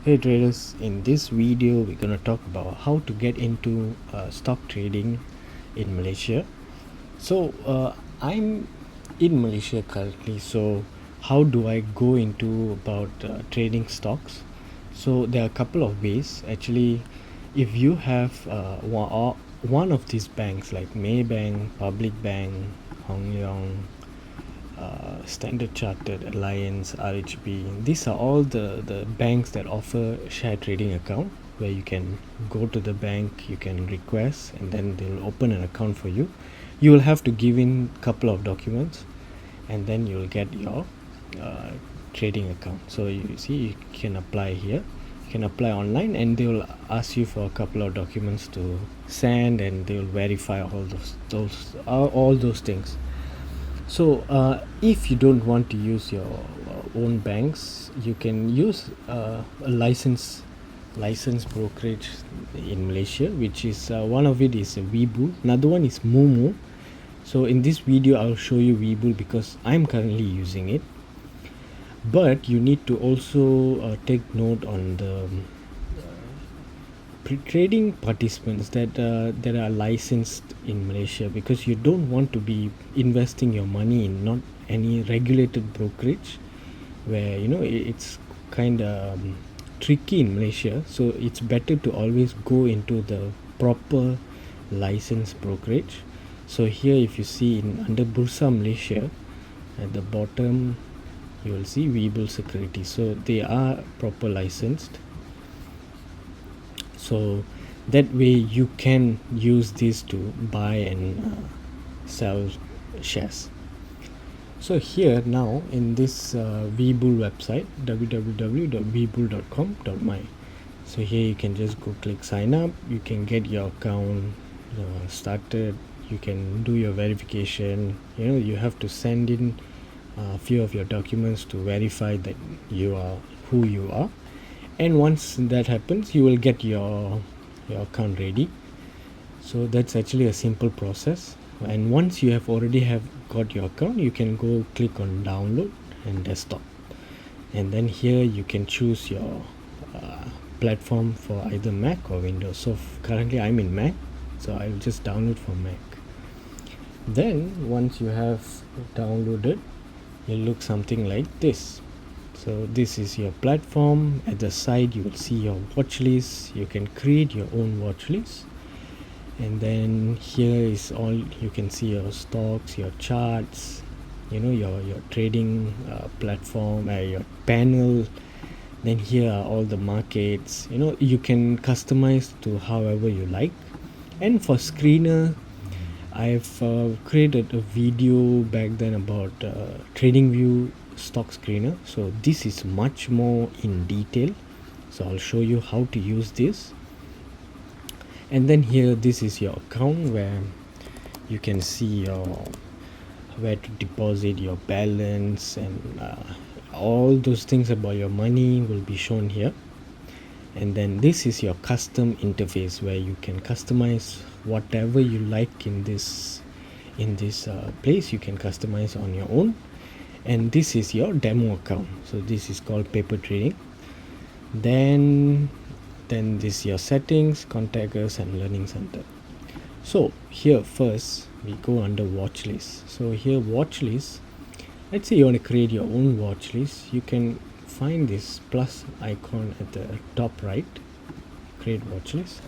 Hey traders, in this video we're going to talk about how to get into stock trading in Malaysia. I'm in Malaysia currently, so how do I go into about trading stocks? So there are a couple of ways actually. If you have one of these banks like Maybank, Public Bank, Hong Leong, Standard Chartered, Alliance, RHB. These are all the banks that offer share trading account where you can go to the bank, you can request, and then they'll open an account for you. You will have to give in a couple of documents, and then you'll get your uh, trading account. So you see, you can apply here. You can apply online, and they will ask you for a couple of documents to send, and they will verify all those things. So if you don't want to use your own banks, you can use a license brokerage in Malaysia, which is one of it is WEBULL, another one is Momo. So in this video I'll show you WEBULL because I'm currently using it, but you need to also take note on the trading participants that are licensed in Malaysia, because you don't want to be investing your money in not any regulated brokerage where it's kind of tricky in Malaysia. So it's better to always go into the proper licensed brokerage. So here if you see under Bursa Malaysia at the bottom, you will see WEBULL Securities. So they are proper licensed, so that way you can use this to buy and sell shares. So here now in this WEBULL website, www.webull.com.my, so here you can just go click sign up. You can get your account started. You can do your verification. You have to send in a few of your documents to verify that you are who you are, and once that happens you will get your account ready. So that's actually a simple process, and once you have got your account, you can go click on download and desktop, and then here you can choose your platform for either Mac or Windows. So currently I'm in Mac, so I'll just download for Mac. Then once you have downloaded, it'll look something like this. So this is your platform. At the side you will see your watch list. You can create your own watch list, and then here is all you can see: your stocks, your charts, your trading platform, your panel. Then here are all the markets. You can customize to however you like. And for screener, I've created a video back then about TradingView stock screener. So this is much more in detail, so I'll show you how to use this. And then here, this is your account where you can see where to deposit your balance, and all those things about your money will be shown here. And then this is your custom interface where you can customize whatever you like in this place. You can customize on your own. And this is your demo account, so this is called paper trading. Then this is your settings, contact us, and learning center. So here first we go under watch list. So here watch list, let's say you want to create your own watch list. You can find this plus icon at the top right, create watch list.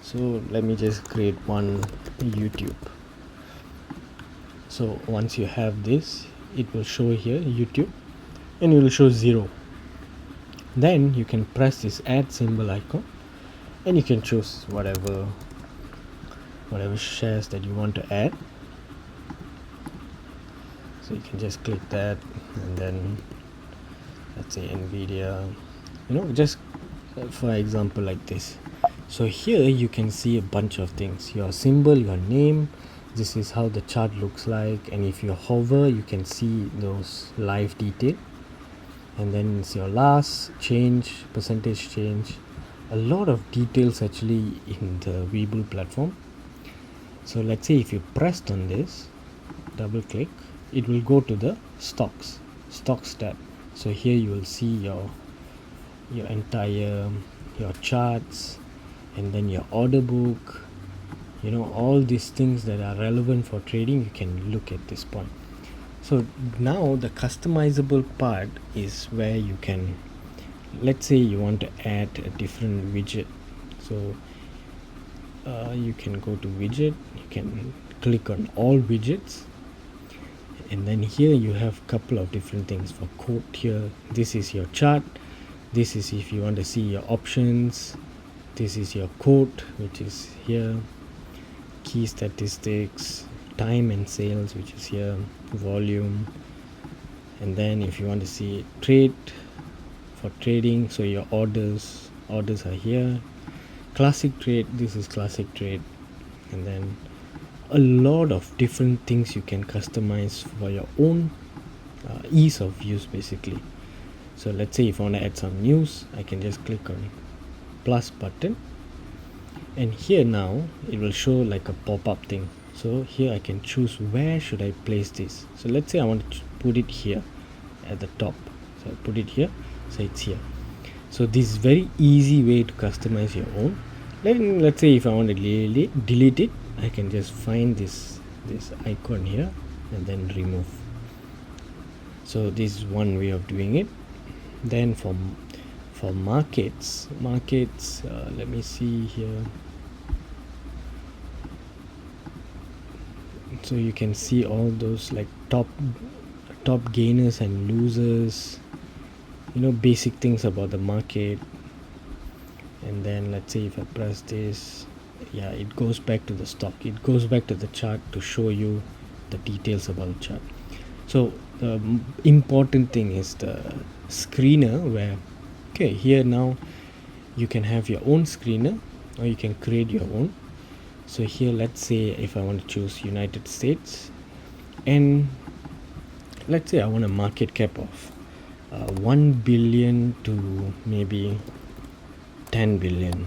So let me just create one YouTube. So once you have this, it will show here YouTube, and it will show 0. Then you can press this add symbol icon, and you can choose whatever shares that you want to add. So you can just click that, and then let's say Nvidia, just for example like this. So here you can see a bunch of things: your symbol, your name. This is how the chart looks like, and if you hover you can see those live detail. And then it's your last change, percentage change, a lot of details actually in the WEBULL platform. So let's say if you pressed on this, double click, it will go to the stocks tab. So here you will see your your entire your charts, and then your order book, all these things that are relevant for trading, you can look at this point. So now the customizable part is where you can, let's say you want to add a different widget. So you can go to widget, you can click on all widgets, and then here you have a couple of different things. For quote here, this is your chart, this is if you want to see your options, this is your quote, which is here, key statistics, time and sales, which is here, volume, and then if you want to see trade for trading, so your orders are here, classic trade, this is classic trade, and then a lot of different things you can customize for your own ease of use basically. So let's say if I want to add some news, I can just click on plus button, and here now it will show like a pop-up thing. So here I can choose where should I place this. So let's say I want to put it here at the top, so I put it here, so it's here. So this is very easy way to customize your own. Let's say if I want to delete it, I can just find this icon here and then remove. So this is one way of doing it. Then for markets, let me see here. So you can see all those like top gainers and losers, basic things about the market. And then let's say if I press this, yeah, it goes back to the stock, it goes back to the chart to show you the details about the chart. So the important thing is the screener, where here now you can have your own screener or you can create your own. So here let's say if I want to choose United States, and let's say I want a market cap of 1 billion to maybe 10 billion.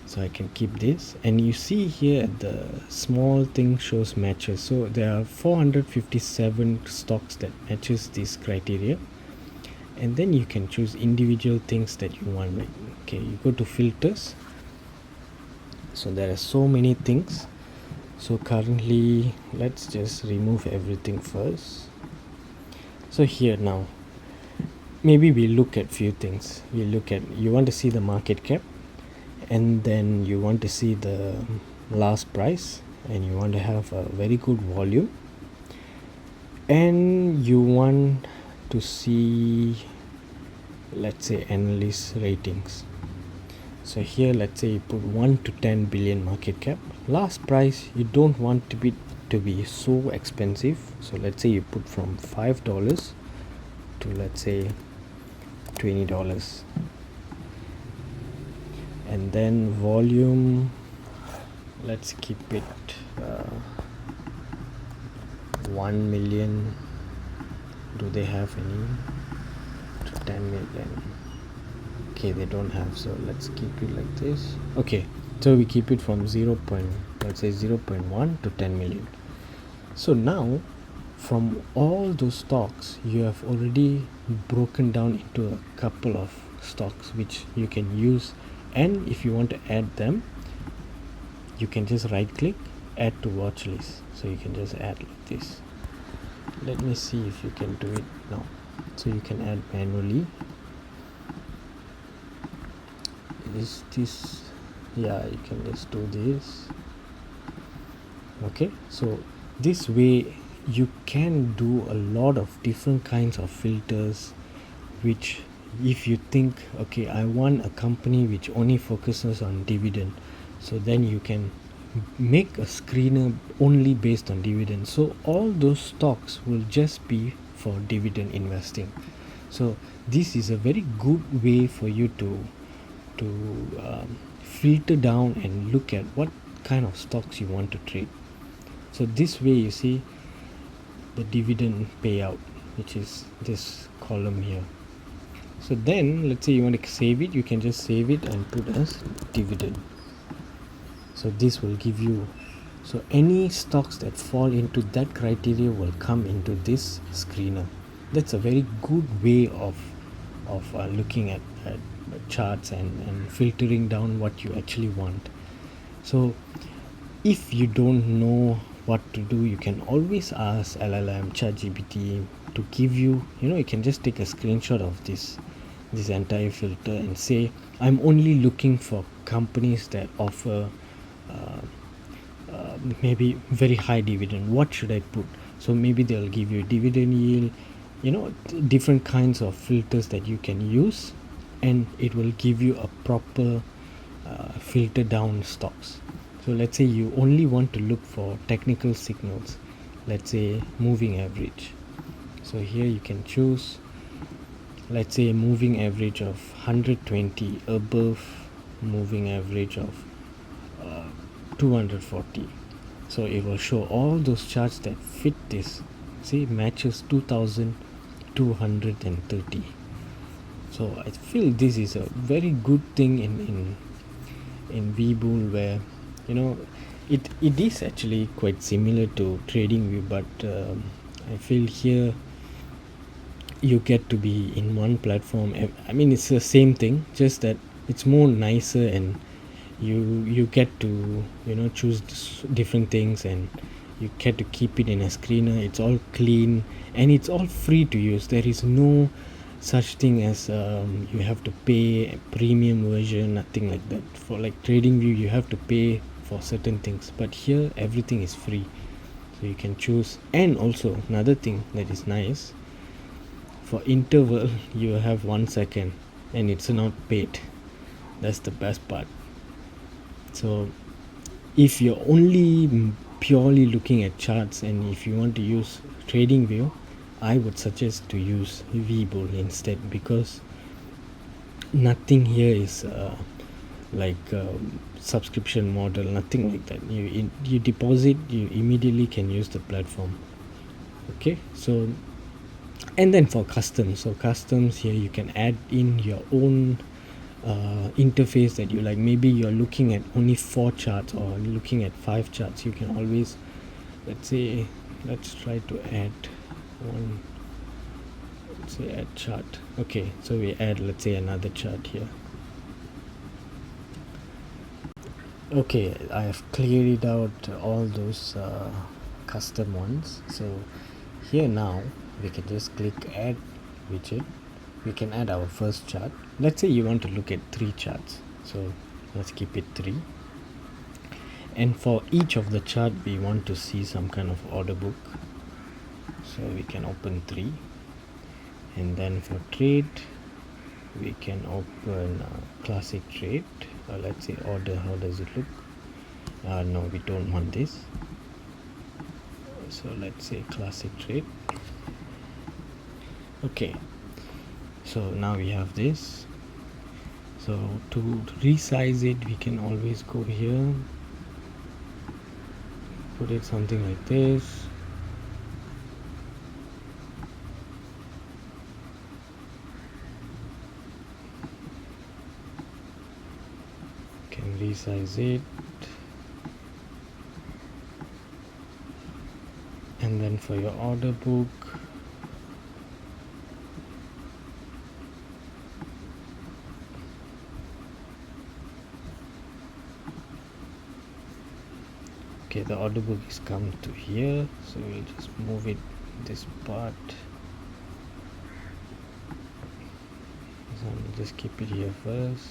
So I can keep this, and you see here the small thing shows matches. So there are 457 stocks that matches this criteria, and then you can choose individual things that you want. Like, you go to filters, so there are so many things. So currently let's just remove everything first. So here now maybe we look at few things. You want to see the market cap, and then you want to see the last price, and you want to have a very good volume, and you want to see, let's say, analyst ratings. So here let's say you put 1 to 10 billion market cap. Last price, you don't want to be so expensive, so let's say you put from $5 to, let's say, $20. And then volume, let's keep it 1 million. Do they have any? To 10 million. Okay, they don't have, so let's keep it like this. Okay, so we keep it from let's say 0.1 to 10 million. So now from all those stocks, you have already broken down into a couple of stocks which you can use, and if you want to add them, you can just right click, add to watch list. So you can just add like this. Let me see if you can do it now. So you can add manually. Is this, yeah, you can just do this. Okay, so this way you can do a lot of different kinds of filters, which if you think, okay, I want a company which only focuses on dividend, so then you can make a screener only based on dividend. So all those stocks will just be for dividend investing. So this is a very good way for you to filter down and look at what kind of stocks you want to trade. So this way you see the dividend payout, which is this column here. So then let's say you want to save it, you can just save it and put as dividend. So this will give you, so any stocks that fall into that criteria will come into this screener. That's a very good way of looking at at charts and filtering down what you actually want. So if you don't know what to do, you can always ask LLM ChatGPT to give you, you can just take a screenshot of this entire filter and say, I'm only looking for companies that offer maybe very high dividend. What should I put? So maybe they'll give you dividend yield, different kinds of filters that you can use, and it will give you a proper filter down stocks. So let's say you only want to look for technical signals, let's say moving average. So here you can choose, let's say, moving average of 120 above moving average of 240. So it will show all those charts that fit this. See, matches 2230. So I feel this is a very good thing in WEBULL, where it is actually quite similar to TradingView, but I feel here you get to be in one platform. I mean, it's the same thing, just that it's more nicer, and you get to choose different things, and you get to keep it in a screener. It's all clean and it's all free to use. There is no such thing as you have to pay a premium version, nothing like that. For like TradingView, you have to pay for certain things, but here everything is free, so you can choose. And also another thing that is nice, for interval you have 1 second and it's not paid. That's the best part. So if you're only purely looking at charts, and if you want to use TradingView, I would suggest to use WEBULL instead, because nothing here is like subscription model, nothing like that. You deposit, you immediately can use the platform. Okay, so and then for customs, so customs here you can add in your own interface that you like. Maybe you're looking at only 4 charts or looking at 5 charts. You can always, let's try to add one. Let's say add chart. Okay, so we add, let's say, another chart here. Okay, I have cleared out all those custom ones. So here now we can just click add widget. We can add our first chart. Let's say you want to look at 3 charts, so let's keep it 3. And for each of the chart we want to see some kind of order book, so we can open 3. And then for trade we can open classic trade, let's say order. How does it look? No, we don't want this, so let's say classic trade. Okay, so now we have this. So to resize it, we can always go here, put it something like this. Can resize it, and then for your order book, okay, the order book is come to here, so we'll just move it this part. So I'll just keep it here first,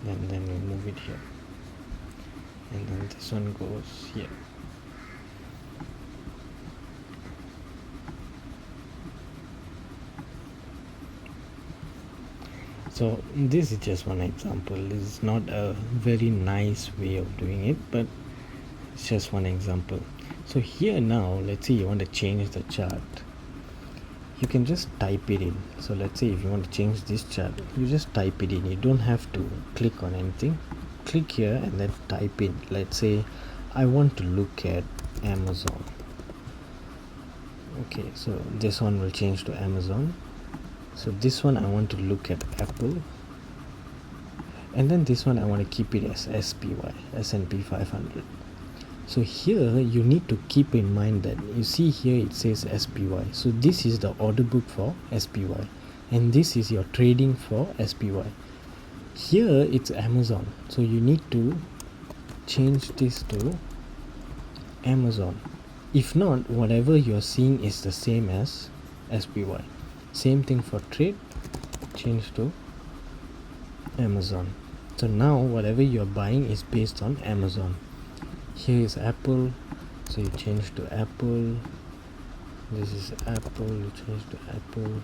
then we'll move it here, and then this one goes here. So this is just one example. This is not a very nice way of doing it, but it's just one example. So here now, let's say you want to change the chart, you can just type it in. So let's say if you want to change this chart, you just type it in. You don't have to click on anything. Click here and then type in. Let's say I want to look at Amazon. Okay, so this one will change to Amazon. So this one I want to look at Apple, and then this one I want to keep it as SPY, S&P 500. So here you need to keep in mind that you see here it says SPY, so this is the order book for SPY. and this is your trading for SPY. Here it's Amazon, so you need to change this to Amazon. If not, whatever you're seeing is the same as SPY. Same thing for trade, change to Amazon. So now whatever you're buying is based on Amazon. Here is Apple, so you change to Apple. This is Apple, you change to Apple.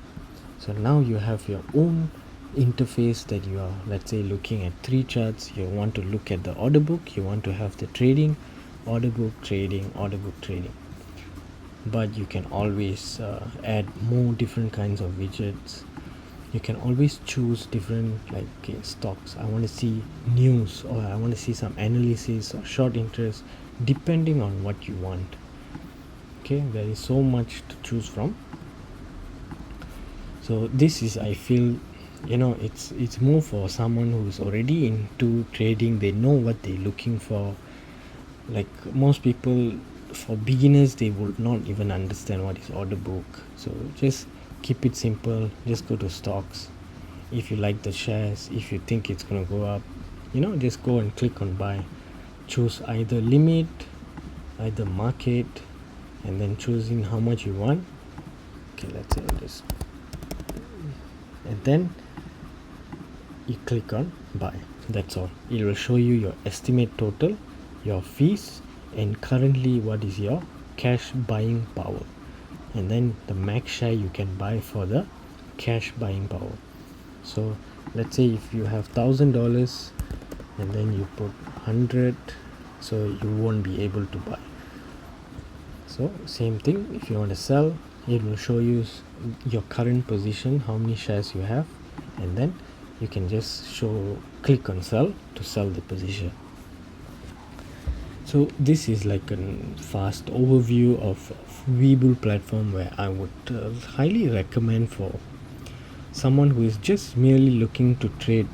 So now you have your own interface that you are, let's say, looking at 3 charts. You want to look at the order book, you want to have the trading, order book, trading, order book, trading. But you can always add more different kinds of widgets. You can always choose different, like, okay, stocks. I want to see news, or I want to see some analysis or short interest, depending on what you want. Okay, there is so much to choose from. So this is, I feel, it's more for someone who's already into trading. They know what they're looking for. Like most people, for beginners, they would not even understand what is order book. So just keep it simple. Just go to stocks. If you like the shares, if you think it's going to go up, just go and click on buy. Choose either limit, either market, and then choosing how much you want. Okay, let's say this, and then you click on buy. That's all. It will show you your estimate total, your fees, and currently what is your cash buying power, and then the max share you can buy for the cash buying power. So let's say if you have $1,000 and then you put 100, so you won't be able to buy. So same thing, if you want to sell, it will show you your current position, how many shares you have, and then you can just click on sell to sell the position. So this is like a fast overview of WEBULL platform, where I would highly recommend for someone who is just merely looking to trade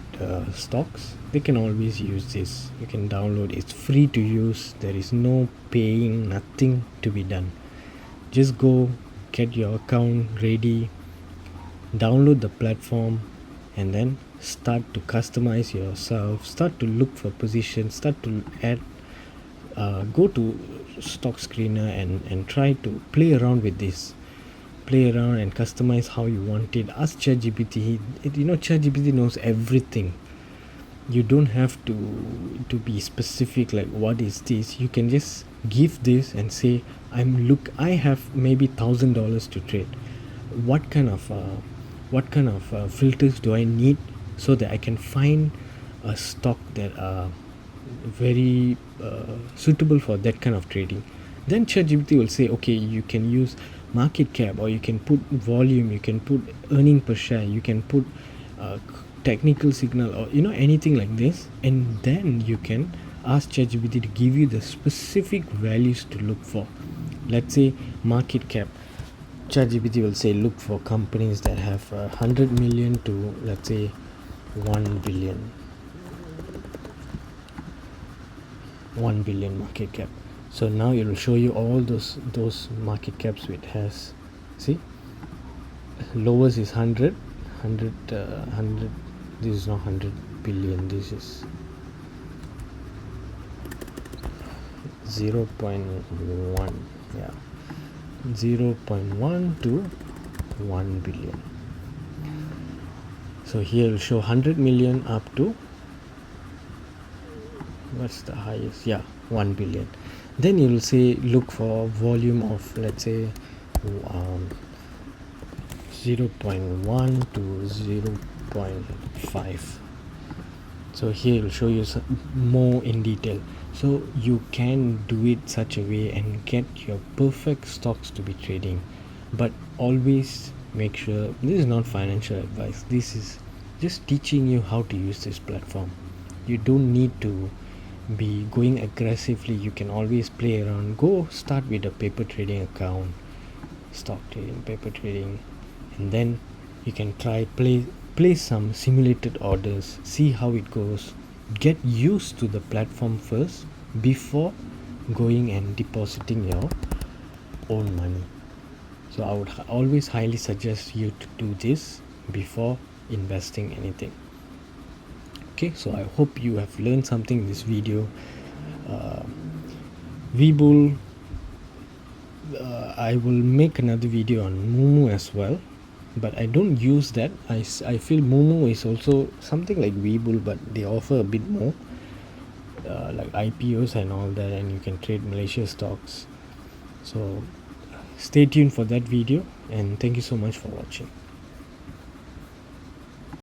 stocks. They can always use this. You can download, it's free to use. There is no paying, nothing to be done. Just go get your account ready, download the platform, and then start to customize yourself, start to look for positions, start to add, go to stock screener and try to play around with this. Play around and customize how you want it. Ask ChatGPT. ChatGPT knows everything. You don't have to be specific, like what is this. You can just give this and say, I have maybe $1,000 to trade. What kind of filters do I need so that I can find a stock that are very suitable for that kind of trading. Then ChatGPT will say, okay, you can use market cap, or you can put volume, you can put earning per share, you can put technical signal, or anything like this, and then you can ask ChatGPT to give you the specific values to look for. Let's say market cap, ChatGPT will say look for companies that have 100 million to, let's say, 1 billion market cap. So now it will show you all those market caps it has. See, lowest is 100. This is not 100 billion, this is 0.1. yeah, 0.1 to 1 billion. So here it will show 100 million up to, what's the highest, 1 billion. Then you will say look for volume of, let's say, 0.1 to 0.5. So here it will show you more in detail. So you can do it such a way and get your perfect stocks to be trading. But always make sure, this is not financial advice, this is just teaching you how to use this platform. You don't need to be going aggressively. You can always play around. Go start with a paper trading account, stock trading, paper trading, and then you can play some simulated orders, see how it goes. Get used to the platform first before going and depositing your own money. So I would always highly suggest you to do this before investing anything. Okay, so I hope you have learned something in this video. WEBULL, I will make another video on Moomoo as well, but I don't use that. I feel Moomoo is also something like WEBULL, but they offer a bit more, like IPOs and all that, and you can trade Malaysia stocks. So stay tuned for that video, and thank you so much for watching.